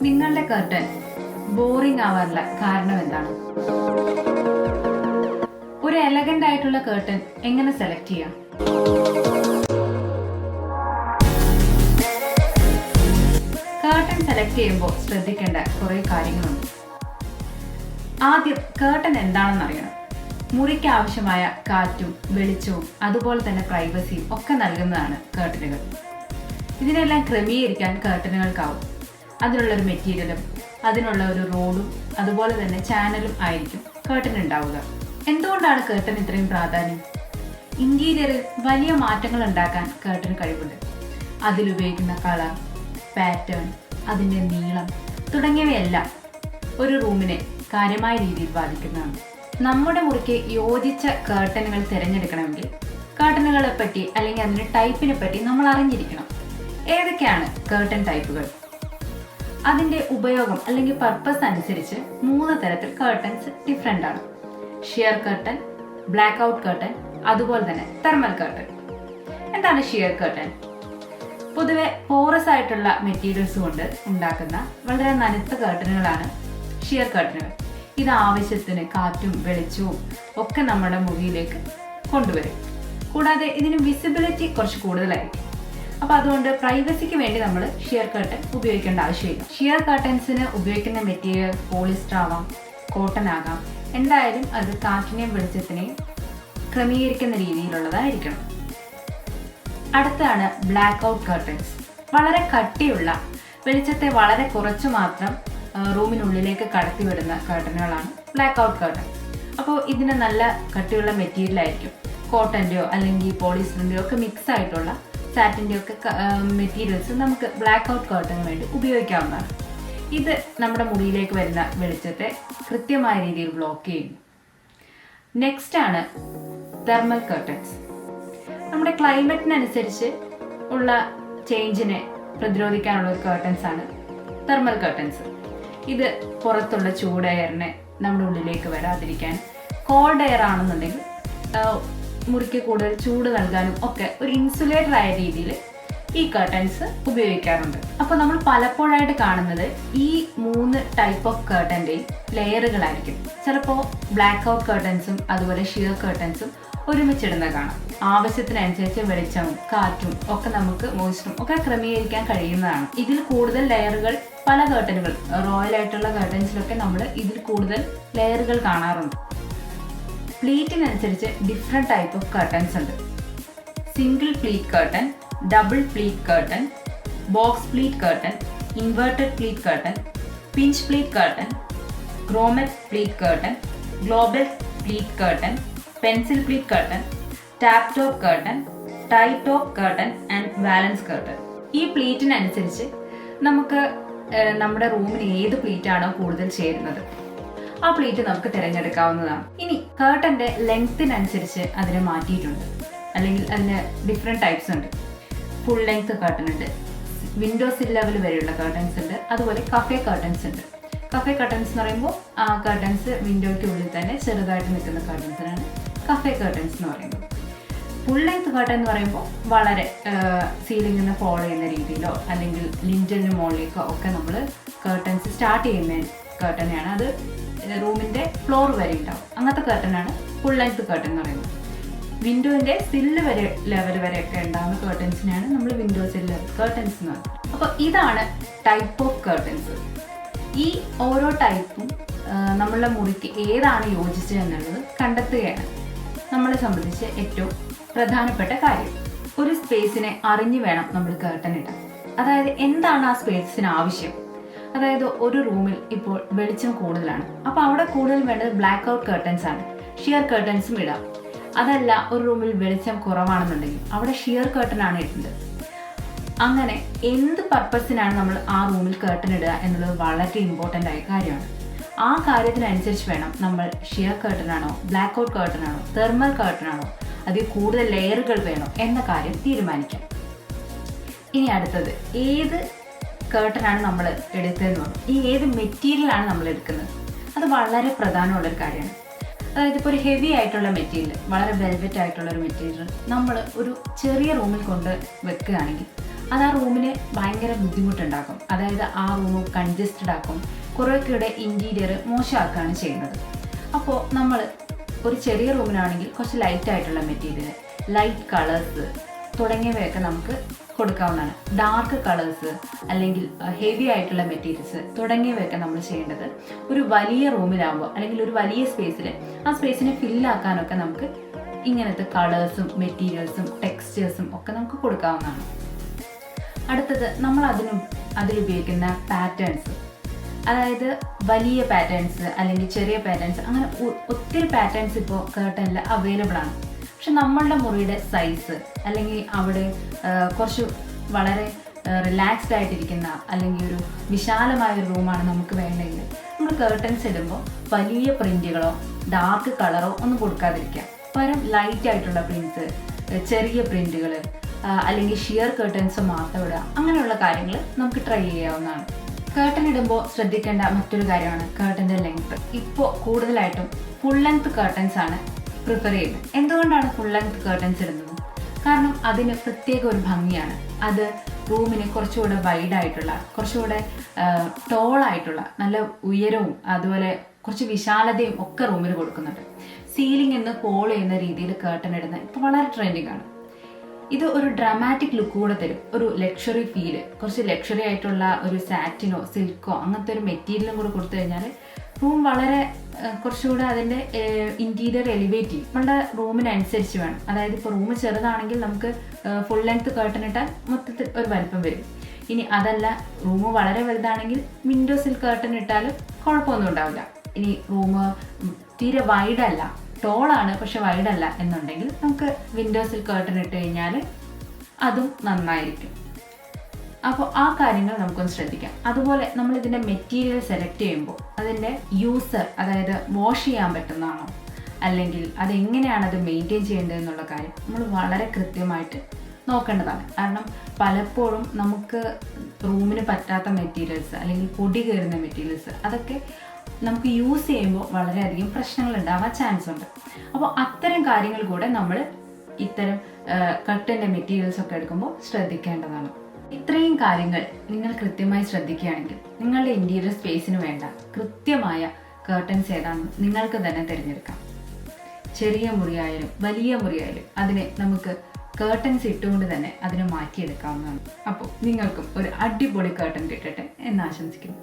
നിങ്ങളുടെ curtain boring ആവാറില്ല കാരണം എന്താണ്? ഒരു എലഗന്റ് ആയിട്ടുള്ള കർട്ടൻ എങ്ങനെ സെലക്ട് ചെയ്യാം? കർട്ടൻ സെലക്ട് ചെയ്യുമ്പോൾ ശ്രദ്ധിക്കേണ്ട കുറെ കാര്യങ്ങളുണ്ട്. ആദ്യം കർട്ടൻ എന്താണെന്ന് അറിയണം. മുറിക്ക് ആവശ്യമായ കാറ്റും വെളിച്ചവും അതുപോലെ തന്നെ പ്രൈവസിയും ഒക്കെ നൽകുന്നതാണ് കർട്ടനുകൾ. ഇതിനെല്ലാം ക്രമീകരിക്കാൻ കർട്ടനുകൾക്കാവും. അതിനുള്ളൊരു മെറ്റീരിയലും അതിനുള്ള ഒരു റോഡും അതുപോലെ തന്നെ ചാനലും ആയിരിക്കും കർട്ടൻ ഉണ്ടാവുക. എന്തുകൊണ്ടാണ് കർട്ടൻ ഇത്രയും പ്രാധാന്യം? ഇന്റീരിയറിൽ വലിയ മാറ്റങ്ങൾ ഉണ്ടാക്കാൻ കർട്ടന് കഴിവുണ്ട്. അതിലുപയോഗിക്കുന്ന കളർ, പാറ്റേൺ, അതിൻ്റെ നീളം തുടങ്ങിയവയെല്ലാം ഒരു റൂമിനെ കാര്യമായ രീതിയിൽ ബാധിക്കുന്നതാണ്. നമ്മുടെ മുറിക്ക് യോജിച്ച കർട്ടനുകൾ തിരഞ്ഞെടുക്കണമെങ്കിൽ കർട്ടനുകളെ പറ്റി അല്ലെങ്കിൽ അതിൻ്റെ ടൈപ്പിനെ പറ്റി നമ്മൾ അറിഞ്ഞിരിക്കണം. ഏതൊക്കെയാണ് കർട്ടൻ ടൈപ്പുകൾ? അതിൻ്റെ ഉപയോഗം അല്ലെങ്കിൽ പർപ്പസ് അനുസരിച്ച് 3 തരത്തിൽ കർട്ടൻസ് ഡിഫറെൻ്റ് ആണ്. Shear curtain, black out curtain, അതുപോലെ തന്നെ തെർമൽ കർട്ടൻ. എന്താണ് ഷിയർ കർട്ടൻ? പൊതുവെ പോറസ് ആയിട്ടുള്ള മെറ്റീരിയൽസ് കൊണ്ട് ഉണ്ടാക്കുന്ന വളരെ നനുത്ത കർട്ടനുകളാണ് ഷിയർ കർട്ടനുകൾ. ഇത് ആവശ്യത്തിന് കാറ്റും വെളിച്ചവും ഒക്കെ നമ്മുടെ മുറിയിലേക്ക് കൊണ്ടുവരും. കൂടാതെ ഇതിന് വിസിബിലിറ്റി കുറച്ച് കൂടുതലായിരിക്കും. അപ്പോൾ അതുകൊണ്ട് പ്രൈവസിക്ക് വേണ്ടി നമ്മൾ ഷിയർ കർട്ടൻ ഉപയോഗിക്കേണ്ട ആവശ്യമില്ല. ഷിയർ കർട്ടൻസിന് ഉപയോഗിക്കുന്ന മെറ്റീരിയൽ പോളിസ്റ്റർ ആവാം, കോട്ടൺ ആകാം. എന്തായാലും അത് കാറ്റിനെയും വെളിച്ചത്തിനെയും ക്രമീകരിക്കുന്ന രീതിയിലുള്ളതായിരിക്കണം. അടുത്താണ് ബ്ലാക്ക് ഔട്ട് കർട്ടൻസ്. വളരെ കട്ടിയുള്ള, വെളിച്ചത്തെ വളരെ കുറച്ച് മാത്രം റൂമിനുള്ളിലേക്ക് കടത്തിവിടുന്ന കർട്ടനുകളാണ് ബ്ലാക്ക് ഔട്ട് കർട്ടൻ. അപ്പോൾ ഇതിന് നല്ല കട്ടിയുള്ള മെറ്റീരിയൽ ആയിരിക്കും. കോട്ടൻ്റെയോ അല്ലെങ്കിൽ പോളിസ്റ്ററിൻ്റെയോ ഒക്കെ മിക്സ് ആയിട്ടുള്ള സാറ്റിൻ്റെ ഒക്കെ മെറ്റീരിയൽസ് നമുക്ക് ബ്ലാക്ക് ഔട്ട് കർട്ടന് വേണ്ടി ഉപയോഗിക്കാവുന്നതാണ്. ഇത് നമ്മുടെ മുറിയിലേക്ക് വരുന്ന വെളിച്ചത്തെ കൃത്യമായ രീതിയിൽ ബ്ലോക്ക് ചെയ്യുന്നു. നെക്സ്റ്റ് ആണ് തെർമൽ കർട്ടൻസ്. നമ്മുടെ ക്ലൈമറ്റിനനുസരിച്ച് ഉള്ള ചേഞ്ചിനെ പ്രതിരോധിക്കാനുള്ള കർട്ടൻസ് ആണ് തെർമൽ കർട്ടൻസ്. ഇത് പുറത്തുള്ള ചൂട് എയറിനെ നമ്മുടെ ഉള്ളിലേക്ക് വരാതിരിക്കാൻ, കോൾഡ് എയർ ആണെന്നുണ്ടെങ്കിൽ മുറിക്ക് കൂടുതൽ ചൂട് നൽകാനും ഒക്കെ ഒരു ഇൻസുലേറ്റർ ആയ രീതിയിൽ ഈ കർട്ടൻസ് ഉപയോഗിക്കാറുണ്ട്. അപ്പോൾ നമ്മൾ പലപ്പോഴായിട്ട് കാണുന്നത് ഈ 3 ടൈപ്പ് ഓഫ് കർട്ടൻ്റെയും ലെയറുകളായിരിക്കും. ചിലപ്പോൾ ബ്ലാക്ക് ഔട്ട് കർട്ടൻസും അതുപോലെ ഷിയർ കർട്ടൻസും ഒരുമിച്ചിടുന്ന കാണാം. ആവശ്യത്തിനനുസരിച്ച് വെളിച്ചവും കാറ്റും ഒക്കെ നമുക്ക് മോയ്സ്ചറും ഒക്കെ ക്രമീകരിക്കാൻ കഴിയുന്നതാണ്. ഇതിൽ കൂടുതൽ ലെയറുകൾ പല കർട്ടനുകൾ, റോയൽ ആയിട്ടുള്ള കർട്ടൻസിലൊക്കെ നമ്മൾ ഇതിൽ കൂടുതൽ ലെയറുകൾ കാണാറുണ്ട്. പ്ലീറ്റിനനുസരിച്ച് ഡിഫറെൻറ്റ് ടൈപ്പ് ഓഫ് കർട്ടൻസ് ഉണ്ട്. Single pleat curtain, double pleat curtain, box pleat curtain, inverted pleat curtain, pinch pleat curtain, grommet pleat curtain, global pleat curtain, pencil pleat curtain, tap top curtain, tie top curtain and valance curtain. ഈ പ്ലീറ്റിനനുസരിച്ച് നമുക്ക് നമ്മുടെ റൂമിന് ഏത് pleat ആണോ കൂടുതൽ ചേരുന്നത് ആ പ്ലീറ്റ് നമുക്ക് തിരഞ്ഞെടുക്കാവുന്നതാണ്. ഇനി കർട്ടന്റെ ലെങ്ത്തിനനുസരിച്ച് അതിനെ മാറ്റിയിട്ടുണ്ട്, അല്ലെങ്കിൽ അതിന് ഡിഫറെൻറ്റ് ടൈപ്സ് ഉണ്ട്. ഫുൾ ലെങ്ത് കർട്ടൻ ഉണ്ട്, വിൻഡോ സിൽ ലെവൽ വരെയുള്ള കർട്ടൻസ് ഉണ്ട്, അതുപോലെ കഫേ കർട്ടൻസ് ഉണ്ട്. കഫേ കർട്ടൻസ് എന്ന് പറയുമ്പോൾ ആ കർട്ടൻസ് വിൻഡോയ്ക്ക് ഉള്ളിൽ തന്നെ ചെറുതായിട്ട് നിൽക്കുന്ന കർട്ടൻസിനാണ് കഫേ കർട്ടൻസ് എന്ന് പറയുന്നത്. ഫുൾ ലെങ്ത് കർട്ടൻ എന്ന് പറയുമ്പോൾ വളരെ സീലിംഗിൽ നിന്ന് ഫോളോ ചെയ്യുന്ന രീതിയിലോ അല്ലെങ്കിൽ ലിൻറ്റലിന് മുകളിലേക്കോ ഒക്കെ നമ്മൾ കർട്ടൻസ് സ്റ്റാർട്ട് ചെയ്യുന്ന കർട്ടനെയാണ്. അത് റൂമിൻ്റെ ഫ്ലോർ വരെ ഉണ്ടാവും. അങ്ങനത്തെ കർട്ടനാണ് ഫുൾ ലെങ്ത് കർട്ടൻ എന്ന് പറയുന്നത്. വിൻഡോൻ്റെ സില്ല് വരെ ലെവൽ വരെയൊക്കെ ഉണ്ടാകുന്ന കർട്ടൻസിനാണ് നമ്മൾ വിൻഡോ സിൽ ലെവൽ കർട്ടൻസ് എന്ന് പറയുന്നത്. അപ്പോൾ ഇതാണ് ടൈപ്പ് ഓഫ് കർട്ടൻസ്. ഈ ഓരോ ടൈപ്പും നമ്മളുടെ മുറിക്ക് ഏതാണ് യോജിച്ചത് എന്നുള്ളത് കണ്ടെത്തുകയാണ് നമ്മളെ സംബന്ധിച്ച് ഏറ്റവും പ്രധാനപ്പെട്ട കാര്യം. ഒരു സ്പേസിനെ അറിഞ്ഞു വേണം നമ്മൾ കർട്ടൻ ഇടാൻ. അതായത് എന്താണ് ആ സ്പേസിന് ആവശ്യം. അതായത് ഒരു റൂമിൽ ഇപ്പോൾ വെളിച്ചം കൂടുതലാണ്, അപ്പോൾ അവിടെ കൂടുതൽ വേണ്ടത് ബ്ലാക്ക് ഔട്ട് കർട്ടൻസ് ആണ്. ഷിയർ കർട്ടൻസും ഇടാം. അതല്ല, ഒരു റൂമിൽ വെളിച്ചം കുറവാണെന്നുണ്ടെങ്കിൽ അവിടെ ഷിയർ കർട്ടൻ ആണ് ഇടുന്നത്. അങ്ങനെ എന്ത് പർപ്പസിനാണ് നമ്മൾ ആ റൂമിൽ കർട്ടൻ ഇടുക എന്നുള്ളത് വളരെ ഇമ്പോർട്ടൻ്റ് ആയ കാര്യമാണ്. ആ കാര്യത്തിനനുസരിച്ച് വേണം നമ്മൾ ഷിയർ കർട്ടൻ ആണോ, ബ്ലാക്ക് ഔട്ട് കർട്ടൻ ആണോ, തെർമൽ കർട്ടൻ ആണോ, അതിൽ കൂടുതൽ ലെയറുകൾ വേണോ എന്ന കാര്യം തീരുമാനിക്കാം. ഇനി അടുത്തത്, ഏത് കർട്ടനാണ് നമ്മൾ എടുത്തതെന്ന് പറഞ്ഞു. ഈ ഏത് മെറ്റീരിയലാണ് നമ്മൾ എടുക്കുന്നത്, അത് വളരെ പ്രധാനമുള്ളൊരു കാര്യമാണ്. അതായത് ഇപ്പോൾ ഒരു ഹെവി ആയിട്ടുള്ള മെറ്റീരിയൽ, വളരെ വെൽവെറ്റ് ആയിട്ടുള്ള ഒരു മെറ്റീരിയൽ നമ്മൾ ഒരു ചെറിയ റൂമിൽ കൊണ്ട് വെക്കുകയാണെങ്കിൽ അത് ആ റൂമിന് ഭയങ്കര ബുദ്ധിമുട്ടുണ്ടാക്കും. അതായത് ആ റൂം കൺജസ്റ്റഡ് ആക്കും, കുറേക്കൂടെ ഇൻറ്റീരിയർ മോശമാക്കുകയാണ് ചെയ്യുന്നത്. അപ്പോൾ നമ്മൾ ഒരു ചെറിയ റൂമിനാണെങ്കിൽ കുറച്ച് ലൈറ്റ് ആയിട്ടുള്ള മെറ്റീരിയൽ, ലൈറ്റ് കളേഴ്സ് തുടങ്ങിയവയൊക്കെ നമുക്ക് കൊടുക്കാവുന്നതാണ്. ഡാർക്ക് കളേഴ്സ് അല്ലെങ്കിൽ ഹെവി ആയിട്ടുള്ള മെറ്റീരിയൽസ് തുടങ്ങിയവയൊക്കെ നമ്മൾ ചെയ്യേണ്ടത് ഒരു വലിയ റൂമിലാകുമ്പോൾ അല്ലെങ്കിൽ ഒരു വലിയ സ്പേസിൽ ആ സ്പേസിനെ ഫില്ലാക്കാനൊക്കെ നമുക്ക് ഇങ്ങനത്തെ കളേഴ്സും മെറ്റീരിയൽസും ടെക്സ്റ്റേഴ്സും ഒക്കെ നമുക്ക് കൊടുക്കാവുന്നതാണ്. അടുത്തത് നമ്മൾ അതിലുപയോഗിക്കുന്ന പാറ്റേൺസ്, അതായത് വലിയ പാറ്റേൺസ് അല്ലെങ്കിൽ ചെറിയ പാറ്റേൺസ്, അങ്ങനെ ഒത്തിരി പാറ്റേൺസ് ഇപ്പോൾ കേർട്ടനിൽ അവൈലബിൾ ആണ്. പക്ഷെ നമ്മളുടെ മുറിയുടെ സൈസ് അല്ലെങ്കിൽ അവിടെ കുറച്ച് വളരെ റിലാക്സ്ഡ് ആയിട്ടിരിക്കുന്ന അല്ലെങ്കിൽ ഒരു വിശാലമായ ഒരു റൂമാണ് നമുക്ക് വേണ്ടെങ്കിൽ നമ്മൾ കേർട്ടൻസ് ഇടുമ്പോൾ വലിയ പ്രിൻറ്റുകളോ ഡാർക്ക് കളറോ ഒന്നും കൊടുക്കാതിരിക്കുക. പകരം ലൈറ്റ് ആയിട്ടുള്ള പ്രിൻറ്റ്സ്, ചെറിയ പ്രിൻറ്റുകൾ അല്ലെങ്കിൽ ഷിയർ കേർട്ടൻസ് മാത്രം ഇടുക. അങ്ങനെയുള്ള കാര്യങ്ങൾ നമുക്ക് ട്രൈ ചെയ്യാവുന്നതാണ്. കേർട്ടൻ ഇടുമ്പോൾ ശ്രദ്ധിക്കേണ്ട മറ്റൊരു കാര്യമാണ് കേർട്ടൻ്റെ ലെങ്ത്. ഇപ്പോൾ കൂടുതലായിട്ടും ഫുൾ ലെങ്ത് കേർട്ടൻസ് ആണ് പ്രിഫർ ചെയ്യുന്നത്. എന്തുകൊണ്ടാണ് ഫുൾ ലെങ്ത് കേർട്ടൻസ് ഇടുന്നത്? കാരണം അതിന് പ്രത്യേക ഒരു ഭംഗിയാണ്. അത് റൂമിന് കുറച്ചുകൂടെ വൈഡായിട്ടുള്ള, കുറച്ചുകൂടെ ടോളായിട്ടുള്ള, നല്ല ഉയരവും അതുപോലെ കുറച്ച് വിശാലതയും ഒക്കെ റൂമിന് കൊടുക്കുന്നുണ്ട്. സീലിംഗ് എന്ന് ഹോൾ ചെയ്യുന്ന രീതിയിൽ കേർട്ടൻ ഇടുന്നത് ഇപ്പോൾ വളരെ ട്രെൻഡിങ് ആണ്. ഇത് ഒരു ഡ്രാമാറ്റിക് ലുക്ക് കൂടെ തരും, ഒരു ലക്ഷറി ഫീല്. കുറച്ച് ലക്ഷറി ആയിട്ടുള്ള ഒരു സാറ്റിനോ സിൽക്കോ അങ്ങനത്തെ ഒരു മെറ്റീരിയലും കൂടെ കൊടുത്തു കഴിഞ്ഞാൽ റൂം വളരെ കുറച്ചുകൂടെ അതിൻ്റെ ഇൻറ്റീരിയർ എലിവേറ്റ് ചെയ്യും. നമ്മളുടെ റൂമിനനുസരിച്ച് വേണം. അതായത് ഇപ്പോൾ റൂം ചെറുതാണെങ്കിൽ നമുക്ക് ഫുൾ ലെങ്ത് കേർട്ടൻ ഇട്ടാൽ മൊത്തത്തിൽ ഒരു വലിപ്പം വരും. ഇനി അതല്ല, റൂം വളരെ വലുതാണെങ്കിൽ വിൻഡോസിൽ കേർട്ടൻ ഇട്ടാലും കുഴപ്പമൊന്നും ഉണ്ടാവില്ല. ഇനി റൂം തീരെ വൈഡല്ല, ടോളാണ് പക്ഷെ വൈഡല്ല എന്നുണ്ടെങ്കിൽ നമുക്ക് വിൻഡോസിൽ കേർട്ടൻ ഇട്ട് കഴിഞ്ഞാൽ അതും നന്നായിരിക്കും. അപ്പോൾ ആ കാര്യങ്ങൾ നമുക്കൊന്ന് ശ്രദ്ധിക്കാം. അതുപോലെ നമ്മൾ ഇതിൻ്റെ മെറ്റീരിയൽ സെലക്ട് ചെയ്യുമ്പോൾ അതിൻ്റെ യൂസർ, അതായത് വാഷ് ചെയ്യാൻ പറ്റുന്നതാണോ അല്ലെങ്കിൽ അതെങ്ങനെയാണ് അത് മെയിൻറ്റെയിൻ ചെയ്യേണ്ടത് എന്നുള്ള കാര്യം നമ്മൾ വളരെ കൃത്യമായിട്ട് നോക്കേണ്ടതാണ്. കാരണം പലപ്പോഴും നമുക്ക് റൂമിന് പറ്റാത്ത മെറ്റീരിയൽസ് അല്ലെങ്കിൽ പൊടി കയറുന്ന മെറ്റീരിയൽസ് അതൊക്കെ നമുക്ക് യൂസ് ചെയ്യുമ്പോൾ വളരെയധികം പ്രശ്നങ്ങൾ ഉണ്ടാവാൻ ചാൻസ് ഉണ്ട്. അപ്പോൾ അത്തരം കാര്യങ്ങൾ കൂടെ നമ്മൾ ഇത്തരം കർട്ടൻ്റെ മെറ്റീരിയൽസ് ഒക്കെ എടുക്കുമ്പോൾ ശ്രദ്ധിക്കേണ്ടതാണ്. ഇത്രയും കാര്യങ്ങൾ നിങ്ങൾ കൃത്യമായി ശ്രദ്ധിക്കുകയാണെങ്കിൽ നിങ്ങളുടെ ഇൻറ്റീരിയർ സ്പേസിന് വേണ്ട കൃത്യമായ കേർട്ടൻസ് ഏതാണെന്ന് നിങ്ങൾക്ക് തന്നെ തിരഞ്ഞെടുക്കാം. ചെറിയ മുറിയായാലും വലിയ മുറിയായാലും അതിനെ നമുക്ക് കേർട്ടൻസ് ഇട്ടുകൊണ്ട് തന്നെ അതിനെ മാറ്റിയെടുക്കാവുന്നതാണ്. അപ്പോൾ നിങ്ങൾക്കും ഒരു അടിപൊളി കേർട്ടൻ കിട്ടട്ടെ എന്ന് ആശംസിക്കുന്നു.